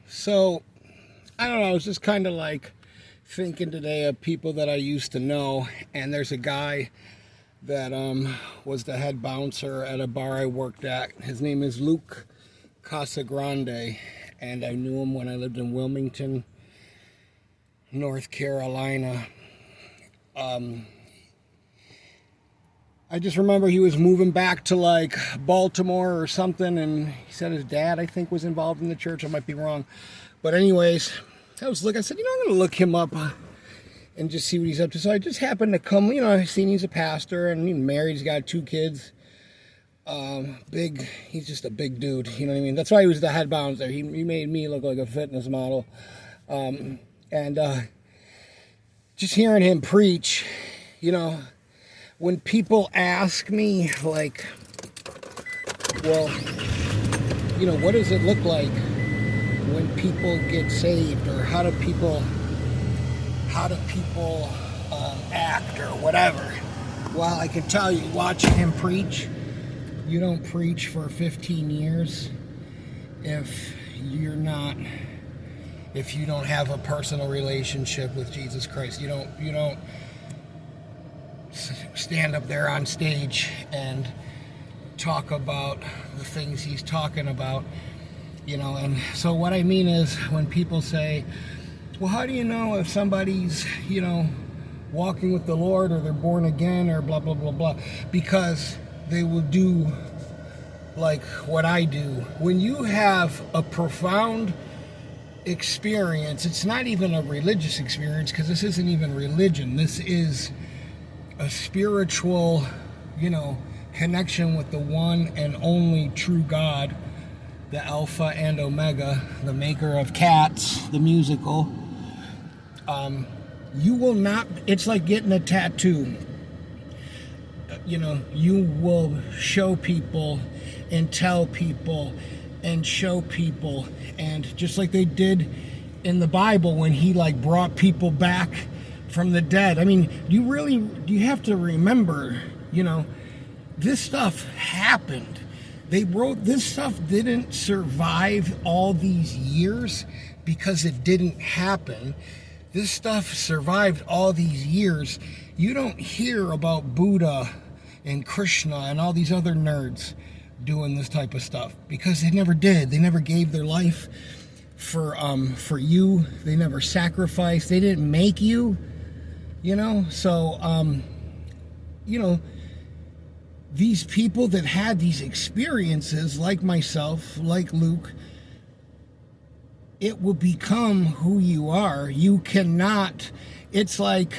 So, I don't know, I was just kind of like thinking today of people that I used to know, and there's a guy that was the head bouncer at a bar I worked at. His name is Luke Casagrande, and I knew him when I lived in Wilmington, North Carolina. I just remember he was moving back to like Baltimore or something, and he said his dad, I think, was involved in the church. I might be wrong. But anyways, I said, I'm going to look him up and just see what he's up to. So I just happened to come, I seen he's a pastor and he's married. He's got 2 kids. He's just a big dude. You know what I mean? That's why he was the head bouncer. He made me look like a fitness model. Just hearing him preach, when people ask me, like, well, what does it look like when people get saved, or how do people act, or whatever? Well, I can tell you, watching him preach, you don't preach for 15 years if you don't have a personal relationship with Jesus Christ. You don't stand up there on stage and talk about the things he's talking about, and so what I mean is, when people say, well, how do you know if somebody's, walking with the Lord, or they're born again, or blah, blah, blah, blah? Because they will do like what I do. When you have a profound experience, it's not even a religious experience, because this isn't even religion. This is a spiritual, connection with the one and only true God, the Alpha and Omega, the maker of Cats, the musical. You will not, it's like getting a tattoo. You will show people and tell people and show people, and just like they did in the Bible when he brought people back from the dead. I mean, you have to remember, this stuff happened. This stuff didn't survive all these years because it didn't happen. This stuff survived all these years. You don't hear about Buddha and Krishna and all these other nerds doing this type of stuff, because they never did. They never gave their life for you. They never sacrificed. They didn't make you, so these people that had these experiences, like myself, like Luke, it will become who you are. You cannot, it's like,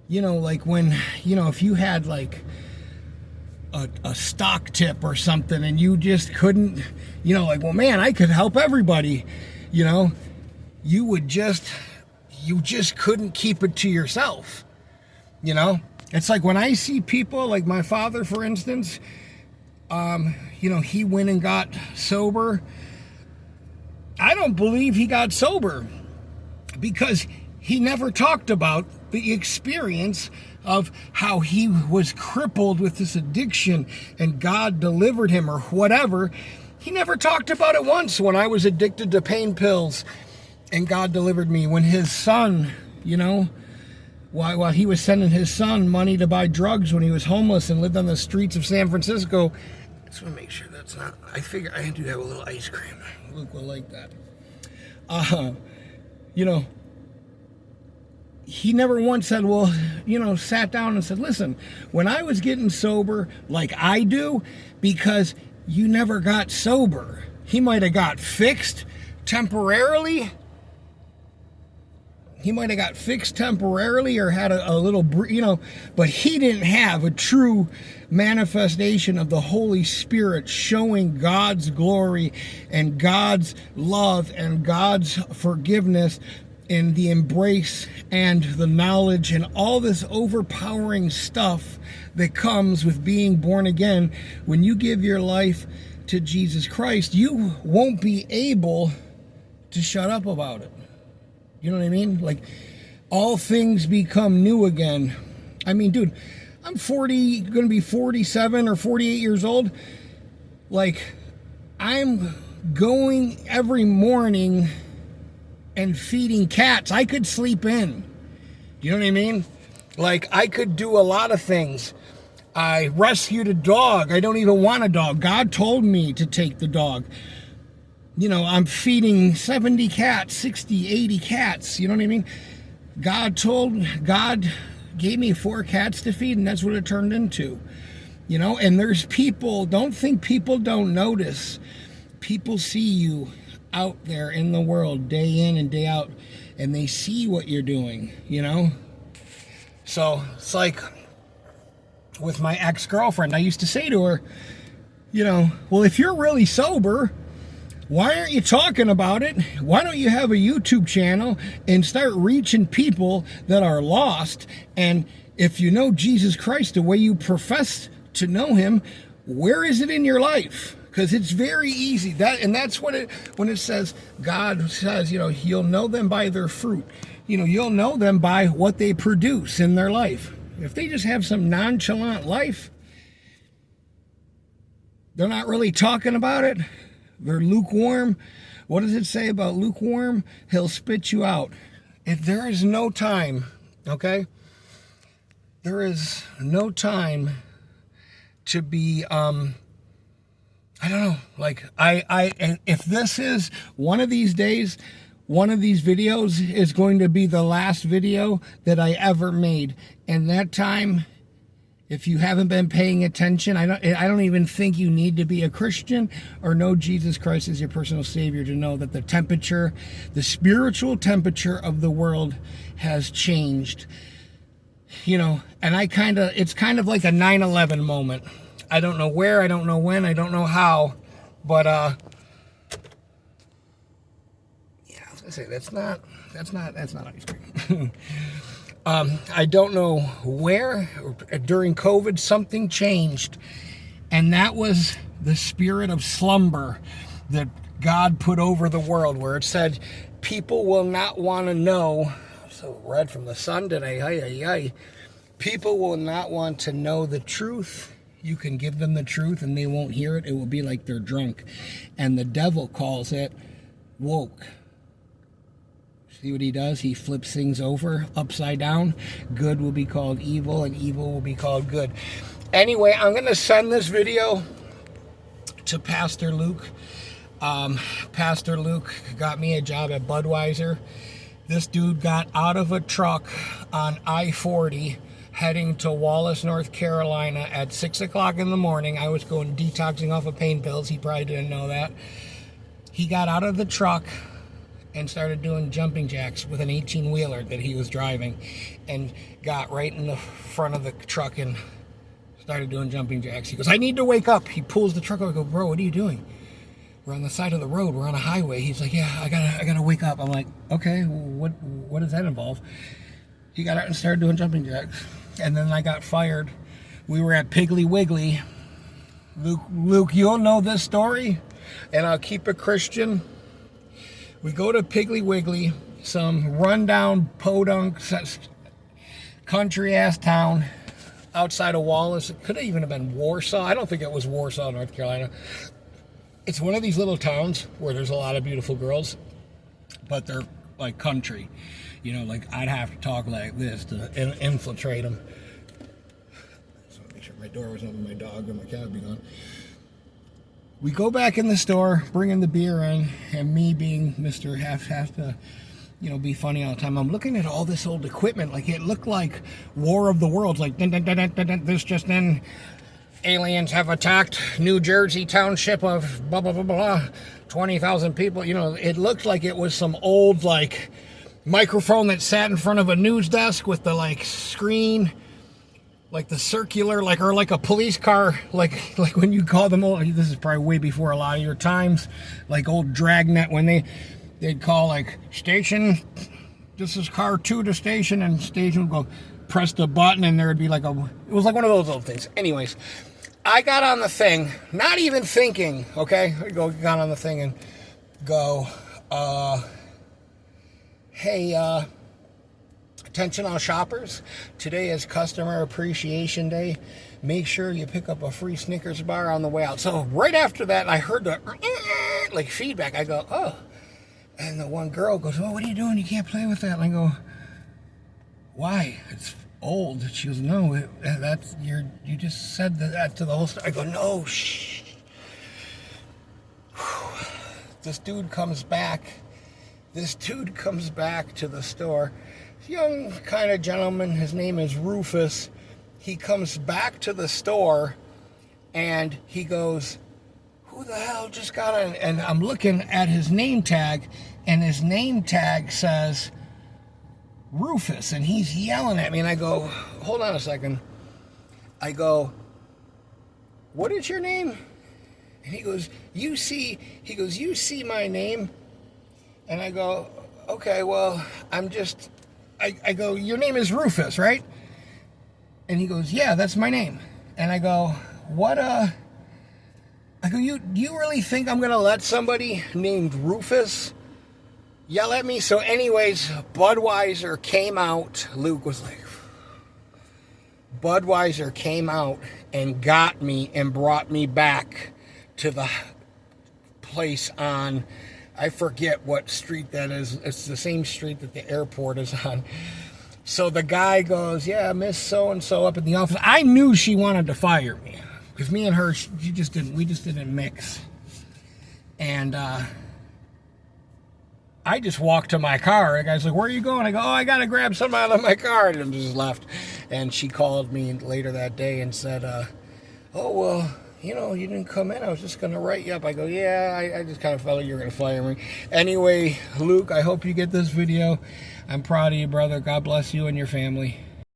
like when, if you had like a stock tip or something, and you just couldn't, well, man, I could help everybody, you just couldn't keep it to yourself, It's like when I see people, like my father, for instance, he went and got sober. I don't believe he got sober because he never talked about the experience of how he was crippled with this addiction and God delivered him, or whatever. He never talked about it once. When I was addicted to pain pills and God delivered me, when his son, while he was sending his son money to buy drugs when he was homeless and lived on the streets of San Francisco. I just want to make sure that's not, I figure I do have a little ice cream. Luke will like that. He never once said, sat down and said, listen, when I was getting sober, like I do, because you never got sober. He might have got fixed temporarily. Or had a little, but he didn't have a true manifestation of the Holy Spirit showing God's glory and God's love and God's forgiveness and the embrace and the knowledge and all this overpowering stuff that comes with being born again. When you give your life to Jesus Christ, you won't be able to shut up about it. You know what I mean? Like, all things become new again. I mean, dude, I'm going to be 47 or 48 years old. Like, I'm going every morning and feeding cats. I could sleep in. You know what I mean? Like, I could do a lot of things. I rescued a dog. I don't even want a dog. God told me to take the dog. You know, I'm feeding 70 cats, 60, 80 cats. You know what I mean? God gave me 4 cats to feed, and that's what it turned into. You know, and there's people, don't think people don't notice. People see you out there in the world day in and day out, and they see what you're doing, you know? So it's like with my ex-girlfriend, I used to say to her, you know, well, if you're really sober, why aren't you talking about it? Why don't you have a YouTube channel and start reaching people that are lost? And if you know Jesus Christ the way you profess to know him, where is it in your life? Because it's very easy. That's what when it says, God says, you know, you'll know them by their fruit. You know, you'll know them by what they produce in their life. If they just have some nonchalant life, they're not really talking about it. They're lukewarm. What does it say about lukewarm? He'll spit you out. If there is no time, okay? There is no time to be, I don't know, like, if this is one of these days, one of these videos is going to be the last video that I ever made. And that time, if you haven't been paying attention, I don't even think you need to be a Christian or know Jesus Christ as your personal Savior to know that the temperature, the spiritual temperature of the world has changed. You know, and it's kind of like a 9/11 moment. I don't know where, I don't know when, I don't know how, but yeah, I was gonna say that's not ice cream. I don't know where during COVID something changed, and that was the spirit of slumber that God put over the world, where it said people will not want to know. So red from the sun today. People will not want to know the truth. You can give them the truth and they won't hear it. It will be like they're drunk. And the devil calls it woke. See what he does? He flips things over upside down. Good will be called evil and evil will be called good. Anyway, I'm going to send this video to Pastor Luke. Pastor Luke got me a job at Budweiser. This dude got out of a truck on I-40 heading to Wallace, North Carolina at 6 o'clock in the morning. I was going detoxing off of pain pills. He probably didn't know that. He got out of the truck and started doing jumping jacks with an 18-wheeler that he was driving, and got right in the front of the truck and started doing jumping jacks. He goes, I need to wake up. He pulls the truck over. I go, bro, what are you doing? We're on the side of the road. We're on a highway. He's like, yeah, I gotta wake up. I'm like, okay, what does that involve? He got out and started doing jumping jacks. And then I got fired. We were at Piggly Wiggly. Luke, you'll know this story, and I'll keep it Christian. We go to Piggly Wiggly, some rundown podunk country-ass town outside of Wallace. It could have even have been Warsaw. I don't think it was Warsaw, North Carolina. It's one of these little towns where there's a lot of beautiful girls, but they're like country. You know, like I'd have to talk like this to infiltrate them. So make sure my door was open, my dog and my cat would be gone. We go back in the store, bringing the beer in, and me being Mr. Have to, you know, be funny all the time. I'm looking at all this old equipment, like it looked like War of the Worlds, like dun, dun, dun, dun, dun, dun, this just in. Aliens have attacked New Jersey township of blah, blah, blah, blah, 20,000 people. You know, it looked like it was some old, like, microphone that sat in front of a news desk with the, like, screen, like the circular, like, or like a police car, like when you call them old, this is probably way before a lot of your times, like old Dragnet, when they'd call, like, station, this is car 2 to station, and station would go, press the button, and there'd be like it was like one of those old things. Anyways, I got on the thing, not even thinking, okay? I got on the thing and go, hey, attention all shoppers. Today is Customer Appreciation Day. Make sure you pick up a free Snickers bar on the way out. So right after that, I heard the get like feedback. I go, oh. And the one girl goes, oh, what are you doing? You can't play with that. And I go, why? It's old. She goes, no, that's you just said that to the whole store. I go, no, shh. This dude comes back to the store. Young kind of gentleman, his name is Rufus. He comes back to the store and he goes, who the hell just got on? And I'm looking at his name tag, and his name tag says Rufus, and he's yelling at me. And I go, hold on a second. I go, what is your name? And he goes, you see my name? And I go, okay, well, I go, your name is Rufus, right? And he goes, yeah, that's my name. And I go, what, I go, do you really think I'm going to let somebody named Rufus yell at me? So anyways, Budweiser came out. Luke was like, Budweiser came out and got me and brought me back to the place on, I forget what street that is. It's the same street that the airport is on. So the guy goes, yeah, Miss So-and-so up in the office. I knew she wanted to fire me. Because me and her, we just didn't mix. And I just walked to my car. The guy's like, where are you going? I go, oh, I got to grab something out of my car. And I just left. And she called me later that day and said, oh, well, you know, you didn't come in. I was just going to write you up. I go, yeah, I just kind of felt like you were going to fire me. Anyway, Luke, I hope you get this video. I'm proud of you, brother. God bless you and your family.